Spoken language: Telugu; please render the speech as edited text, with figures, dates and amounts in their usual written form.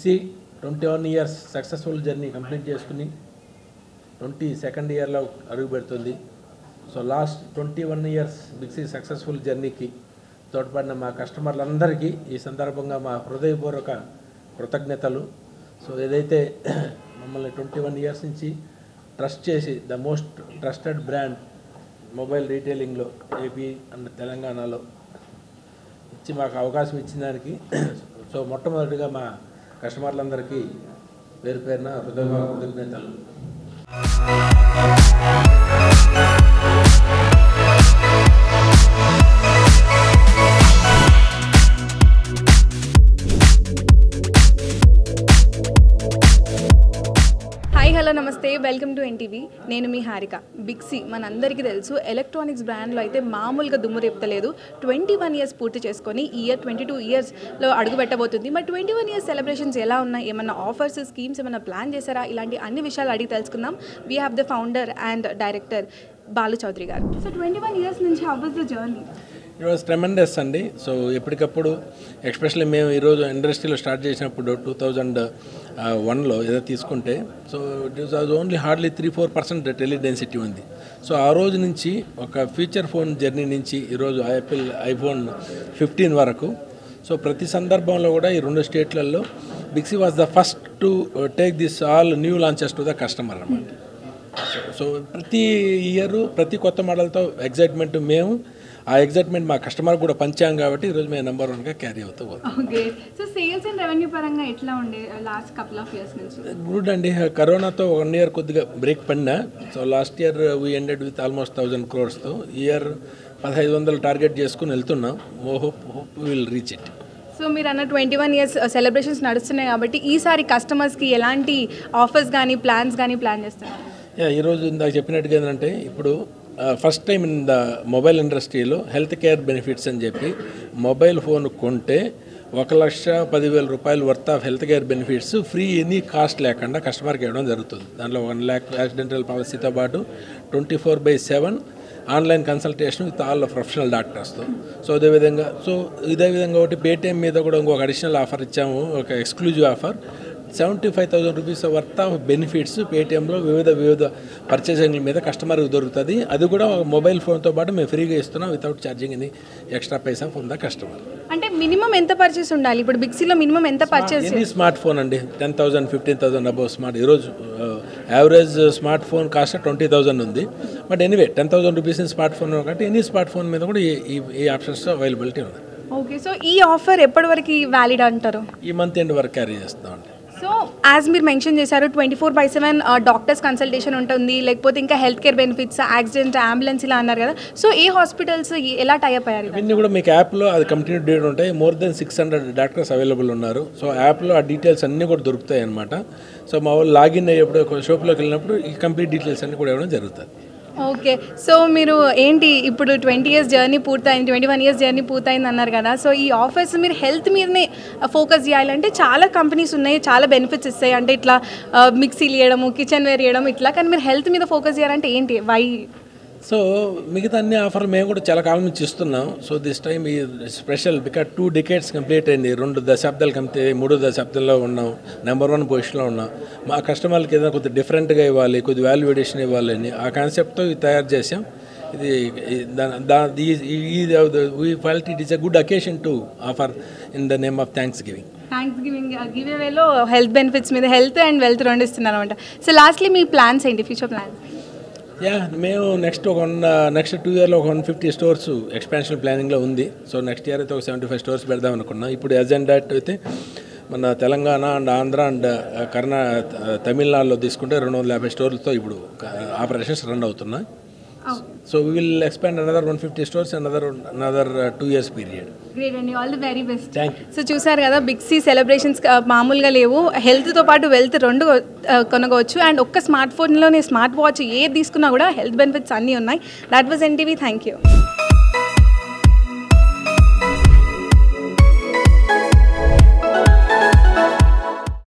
బిక్సీ 21 years సక్సెస్ఫుల్ జర్నీ కంప్లీట్ చేసుకుని 22nd ఇయర్లో అడుగు పెడుతుంది. సో లాస్ట్ 21 years బిక్సీ సక్సెస్ఫుల్ జర్నీకి తోడ్పడిన మా కస్టమర్లందరికీ ఈ సందర్భంగా మా హృదయపూర్వక కృతజ్ఞతలు. సో ఏదైతే మమ్మల్ని 21 years నుంచి ట్రస్ట్ చేసి the most trusted brand mobile రీటైలింగ్లో ఏపీ అండ్ తెలంగాణలో ఇచ్చి మాకు అవకాశం ఇచ్చిన దానికి సో మొట్టమొదటిగా మా కస్టమర్లందరికీ పేరు పేరున హృదయపూర్వక కృతజ్ఞతలు. హలో నమస్తే, వెల్కమ్ టు ఎన్టీవీ. నేను మీ హారిక. బిక్సీ మనందరికీ తెలుసు ఎలక్ట్రానిక్స్ బ్రాండ్లో అయితే మామూలుగా దుమ్ము రేపుతలేదు. 21 years పూర్తి చేసుకొని ఈ ఇయర్ 22 yearsలో అడుగు పెట్టబోతుంది. మరి 21 years సెలబ్రేషన్స్ ఎలా ఉన్నాయి, ఏమన్నా ఆఫర్స్ స్కీమ్స్ ఏమైనా ప్లాన్ చేశారా, ఇలాంటి అన్ని విషయాలు అడిగి తెలుసుకుందాం. We have the founder and director Balu Chowdary garu. So 21 years నుంచి how was the journey? It was tremendous అండి. సో ఎప్పటికప్పుడు ఎస్పెషల్లీ మేము ఈరోజు ఇండస్ట్రీలో స్టార్ట్ చేసినప్పుడు 2001లో ఏదో తీసుకుంటే so it was only hardly 3-4% teledensity ఉంది. సో ఆ రోజు నుంచి ఒక ఫీచర్ ఫోన్ జర్నీ నుంచి ఈరోజు యాపిల్ ఐఫోన్ 15 వరకు సో ప్రతి సందర్భంలో కూడా ఈ 2 స్టేట్లలో Big C was the first to take this all new launches to the customer అన్నమాట. సో ప్రతి ఇయర్ ప్రతి కొత్త మోడల్తో ఎగ్జైట్మెంట్ మేము ఆ ఎగ్జైట్మెంట్ మా కస్టమర్ కూడా పంచాం కాబట్టి ఈరోజు మేము నెంబర్ 1గా క్యారీ అవుతూ పోతాం. Okay. So sales and revenue పరంగా ఎట్లా ఉండే లాస్ట్ కపుల్ ఆఫ్ ఇయర్స్ నుంచి? గుడ్ అండి. కరోనాతో 1 year కొద్దిగా బ్రేక్ పడినా so last year we ended with almost 1000 crores. Year 1500 target చేసుకుని వెళ్తున్నాం. Hope will reach it. So మీరు అన్న 21 years సెలబ్రేషన్స్ నడుస్తున్నాయి కాబట్టి ఈసారి కస్టమర్స్కి ఎలాంటి ఆఫర్స్ కానీ ప్లాన్స్ కానీ ప్లాన్ చేస్తున్నారు? ఈరోజు ఇందాక చెప్పినట్టుగా ఏంటంటే ఇప్పుడు first time in the mobile ఇండస్ట్రీలో హెల్త్ కేర్ బెనిఫిట్స్ అని చెప్పి మొబైల్ ఫోన్ కొంటే 1,10,000 రూపాయలు worth of health care benefits free any cost లేకుండా కస్టమర్కి ఇవ్వడం జరుగుతుంది. దాంట్లో 1 lakh యాక్సిడెంటల్ పాలసీతో పాటు 24/7 online consultation with all professional డాక్టర్స్తో. సో ఇదే విధంగా ఒకటి పేటీఎం మీద కూడా ఇంకొక అడిషనల్ ఆఫర్ ఇచ్చాము, ఒక exclusive offer. 75,000 rupees worth of benefits పేటీఎంలో వివిధ పర్చేసింగ్ల మీద కస్టమర్కి దొరుకుతుంది. అది కూడా మొబైల్ ఫోన్తో పాటు మేము ఫ్రీగా ఇస్తున్నాం without charging any extra Paisa from the customer. అంటే మినిమం ఎంత పర్చేస్ ఉండాలి? ఇప్పుడు బిక్సీలో మినిమం ఎంత పర్చేస్? ఎనీ స్మార్ట్ ఫోన్ అండి 10,000 15,000 అబౌవ్ స్మార్ట్. ఈరోజు యావరేజ్ స్మార్ట్ ఫోన్ కాస్ట్ 20,000 ఉంది. But anyway 10,000 rupees smart phone కాబట్టి ఎనీ స్మార్ట్ ఫోన్ మీద కూడా ఈ ఆప్షన్స్ అవైలబిలిటీ ఉంది. ఓకే. సో ఈ ఆఫర్ ఎప్పటి వరకు వ్యాలిడ్ అంటారు? ఈ మంత్ ఎండ్ వరకు క్యారీ చేస్తామండి. సో యాజ్ మీరు మెన్షన్ చేశారు 24/7 డాక్టర్స్ కన్సల్టేషన్ ఉంటుంది, లేకపోతే ఇంకా health care benefits, accident, ambulance ఇలా అన్నారు కదా. సో ఏ హాస్పిటల్స్ ఎలా టైఅప్ అయ్యారు? ఇవన్నీ కూడా మీకు యాప్లో అది కంప్లీట్ డీటెయిల్ ఉంటాయి. మోర్ దెన్ 600 డాక్టర్స్ అవైలబుల్ ఉన్నారు. సో యాప్లో ఆ డీటెయిల్స్ అన్నీ కూడా దొరుకుతాయి అన్నమాట. సో మా వాళ్ళు లాగిన్ అయ్యేప్పుడు షాప్లోకి వెళ్ళినప్పుడు ఈ కంప్లీట్ డీటెయిల్స్ అన్నీ కూడా ఇవ్వడం జరుగుతుంది. ఓకే. సో మీరు ఏంటి ఇప్పుడు 20 years జర్నీ పూర్తయింది, 21 years జర్నీ పూర్తయింది అన్నారు కదా. సో ఈ ఆఫర్స్ మీరు హెల్త్ మీదనే ఫోకస్ చేయాలంటే చాలా కంపెనీస్ ఉన్నాయి, చాలా బెనిఫిట్స్ ఇస్తాయి. అంటే ఇట్లా మిక్సీలు ఇవ్వడము, కిచెన్ వేర్ ఇవ్వడం ఇట్లా. కానీ మీరు హెల్త్ మీద ఫోకస్ చేయాలంటే ఏంటి, వై? సో మిగతా అన్ని ఆఫర్లు మేము కూడా చాలా కాలం నుంచి ఇస్తున్నాం. సో దిస్ టైమ్ ఈ స్పెషల్ బికాజ్ 2 decades కంప్లీట్ అయింది. 2 దశాబ్దాలు కంప్లీట్, 3 దశాబ్దంలో ఉన్నాం, నెంబర్ 1 పొజిషన్లో ఉన్నాం. మా కస్టమర్లకి ఏదైనా కొద్దిగా డిఫరెంట్గా ఇవ్వాలి, కొద్దిగా వాల్యూ ఎడిషన్ ఇవ్వాలని ఆ కాన్సెప్ట్తో ఇది తయారు చేసాం. We felt it is a good occasion to offer in the name of thanks giving. Give అవేలో హెల్త్ బెనిఫిట్స్ మీద హెల్త్ అండ్ వెల్త్ 2 ఇస్తున్నారు అనమాట. సో లాస్ట్లీ మీ ప్లాన్స్ ఏంటి, ఫ్యూచర్ ప్లాన్స్? మేము నెక్స్ట్ 2 yearలో 150 stores ఎక్స్పాన్షన్ ప్లానింగ్లో ఉంది. సో నెక్స్ట్ ఇయర్ అయితే ఒక 75 stores పెడదాం అనుకున్నాం. ఇప్పుడు ఎజెండా అయితే మన తెలంగాణ అండ్ ఆంధ్ర అండ్ తమిళనాడులో తీసుకుంటే 250 stores ఇప్పుడు ఆపరేషన్స్ రన్ అవుతున్నాయి. So we will expand another 150 stores another 2 years period. Great and all the very best. Thank you. So చూసారు కదా బిక్సీ సెలబ్రేషన్స్ మామూలుగా లేవు, హెల్త్తో పాటు వెల్త్ 2 కొనగవచ్చు. అండ్ ఒక్క స్మార్ట్ ఫోన్లోనే స్మార్ట్ వాచ్ ఏది తీసుకున్నా కూడా హెల్త్ బెనిఫిట్స్ అన్నీ ఉన్నాయి. That was NTV. Thank you.